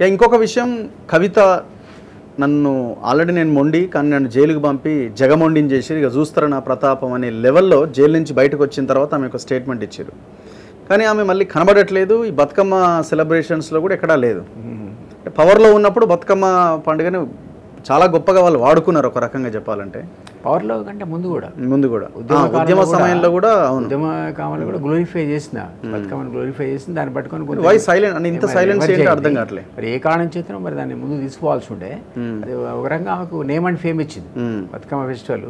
ఇంకొక విషయం, కవిత నన్ను ఆల్రెడీ నేను మొండి కానీ నన్ను జైలుకి పంపి జగమొండిని చేసి ఇక చూస్తారు నా ప్రతాపం అనే లెవెల్లో జైలు నుంచి బయటకు వచ్చిన తర్వాత ఆమె ఒక స్టేట్మెంట్ ఇచ్చారు. కానీ ఆమె మళ్ళీ కనబడట్లేదు. ఈ బతుకమ్మ సెలబ్రేషన్స్లో కూడా ఎక్కడా లేదు. పవర్లో ఉన్నప్పుడు బతుకమ్మ పండుగని చాలా గొప్పగా వాళ్ళు వాడుకున్నారు ఒక రకంగా చెప్పాలంటే. పవర్లో కంటే ముందు కూడా ఉద్యమ సమయంలో కూడా ఉద్యమ కాలంలో కూడా గ్లోరిఫై చేసిన బతుకమ్మను గ్లోరిఫై చేసింది. దాన్ని పట్టుకొని వై సైలెంట్ అని ఇంత సైలెన్స్ ఏంటో అర్థం కావట్లేదు. మరి ఏ కారణం చేతనో మరి దాన్ని ముందు తీసుకోవాల్సి ఉండే. అది ఒక రకంగా ఆమెకు నేమ్ అండ్ ఫేమ్ ఇచ్చింది బతుకమ్మ ఫెస్టివల్.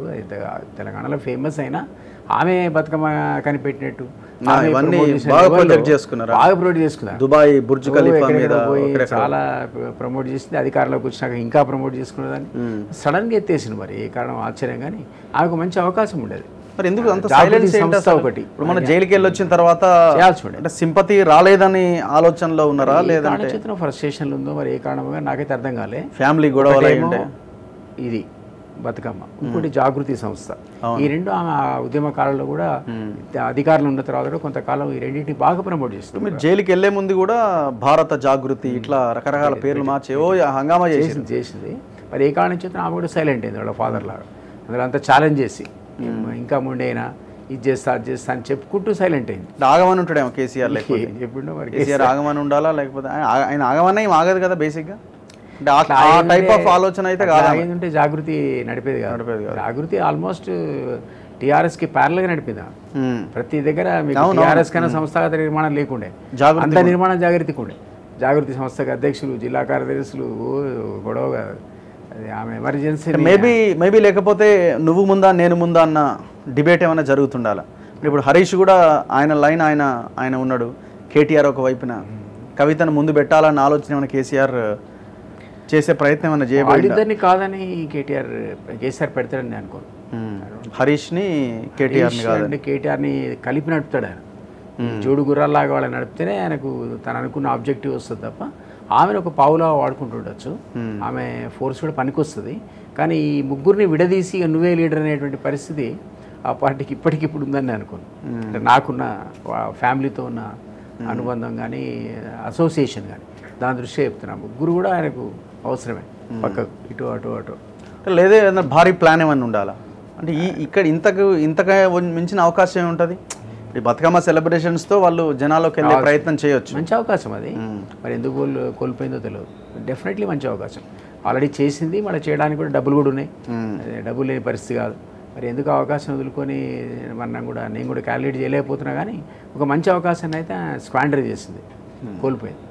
తెలంగాణలో ఫేమస్ అయినా ఆమె బతుకమ్మ కనిపెట్టినట్టు బాగా ప్రొజెక్ట్ చేసుకున్నారు. దుబాయ్ బుర్జ్ ఖలీఫా మీద చాలా ప్రమోట్ చేసింది. అధికారంలోకి వచ్చినాక ఇంకా ప్రమోట్ చేసుకున్నదాన్ని సడన్ గా ఎత్తేసింది. మరి ఏ కారణం ఆశ్చర్యం, కానీ ఆమెకు మంచి అవకాశం ఉండేది. మరి ఎందుకు అంత సైలెన్స్ ఒకటి? ఇప్పుడు మన జైలుకి వెళ్ళి వచ్చిన తర్వాత అంటే సింపతి రాలేదని ఆలోచనలో ఉన్నారా లేదంటే ఫ్రస్ట్రేషన్లు ఉందో మరి ఏ కారణంగా నాకైతే అర్థం కాలే. ఫ్యామిలీ గొడవలు, ఇది బతుకమ్మ, ఇంకోటి జాగృతి సంస్థ. ఈ రెండు ఆమె ఉద్యమ కాలంలో కూడా అధికారులు ఉన్న తర్వాత కొంతకాలం ఈ రెండింటిని బాగా ప్రమోట్ చేస్తుంది. మీరు జైలుకి వెళ్లే ముందు కూడా భారత జాగృతి ఇట్లా రకరకాల పేర్లు మార్చి హంగామా చేసింది. మరి ఏ కారణం చేత ఆమె కూడా సైలెంట్ అయింది వాళ్ళ ఫాదర్ లాగా. అందులో అంతా ఛాలెంజ్ చేసి ఇంకా ముండైనా ఇది చేస్తా అది చేస్తా అని చెప్పుకుంటూ సైలెంట్ అయింది. ఆగమని ఉంటాడేమో కేసీఆర్. ఎప్పుడో మరి కేసీఆర్ ఆగమని ఉండాలా లేకపోతే ఆయన ఆగమన్నా ఏం ఆగదు కదా బేసిక్గా. టైప్ ఆఫ్ ఆలోచన అయితే కాదంటే జాగృతి నడిపేది కాదు. జాగృతి ఆల్మోస్ట్ టీఆర్ఎస్ కి ప్యారల్ గా నడిపిందా. ప్రతి దగ్గర టీఆర్ఎస్ కన్నా సంస్థాగత నిర్మాణం లేకుండే, అంత నిర్మాణం జాగృతికి ఉండే. జాగృతి సంస్థకు అధ్యక్షులు, జిల్లా కార్యదర్శులు గొడవ. అది ఆమె ఎమర్జెన్సీ. మేబీ లేకపోతే నువ్వు ముందా నేను ముందా అన్న డిబేట్ ఏమైనా జరుగుతుండాల. ఇప్పుడు హరీష్ కూడా ఆయన లైన్ ఆయన ఉన్నాడు, కేటీఆర్ ఒక వైపున. కవితను ముందు పెట్టాలన్న ఆలోచన ఏమైనా కేసీఆర్ చేసే ప్రయత్నం ఏమైనా చేయబడిందా? ఇద్దరిని కాదని కేసీఆర్ పెడతాడని నేను అనుకోను. హరీష్ని కేటీఆర్ని కలిపి నడుపుతాడు ఆయన. జోడు గుర్రాల్లాగా వాళ్ళని నడిపితేనే ఆయనకు తను అనుకున్న ఆబ్జెక్టివ్ వస్తుంది తప్ప ఆమెను ఒక పావులా వాడుకుంటుండొచ్చు. ఆమె ఫోర్స్ కూడా పనికొస్తుంది. కానీ ఈ ముగ్గురిని విడదీసి నువ్వే లీడర్ అనేటువంటి పరిస్థితి ఆ పార్టీకి ఇప్పటికిప్పుడు ఉందని నేను అనుకోను. అంటే నాకున్న ఫ్యామిలీతో ఉన్న అనుబంధం కానీ అసోసియేషన్ కానీ దాని దృష్ట్యా చెప్తున్నా. ముగ్గురు కూడా ఆయనకు అవసరమే, పక్కకు ఇటు అటు అటు. లేదే భారీ ప్లాన్ ఏమన్నా ఉండాలా అంటే ఇక్కడ ఇంతగా మించిన అవకాశం ఏముంటుంది? ఈ బతుకమ్మ సెలబ్రేషన్స్తో వాళ్ళు జనాల్లోకి వెళ్ళే ప్రయత్నం చేయొచ్చు. మంచి అవకాశం అది. మరి ఎందుకు కోల్పోయిందో తెలియదు. డెఫినెట్లీ మంచి అవకాశం. ఆల్రెడీ చేసింది, మళ్ళీ చేయడానికి కూడా డబ్బులు కూడా ఉన్నాయి. డబ్బులు లేని పరిస్థితి కాదు. మరి ఎందుకు అవకాశం వదులుకొని నేను కూడా క్యాలిక్యులేట్ చేయలేకపోతున్నా. కానీ ఒక మంచి అవకాశాన్ని అయితే స్క్వాండరీ చేసింది, కోల్పోయింది.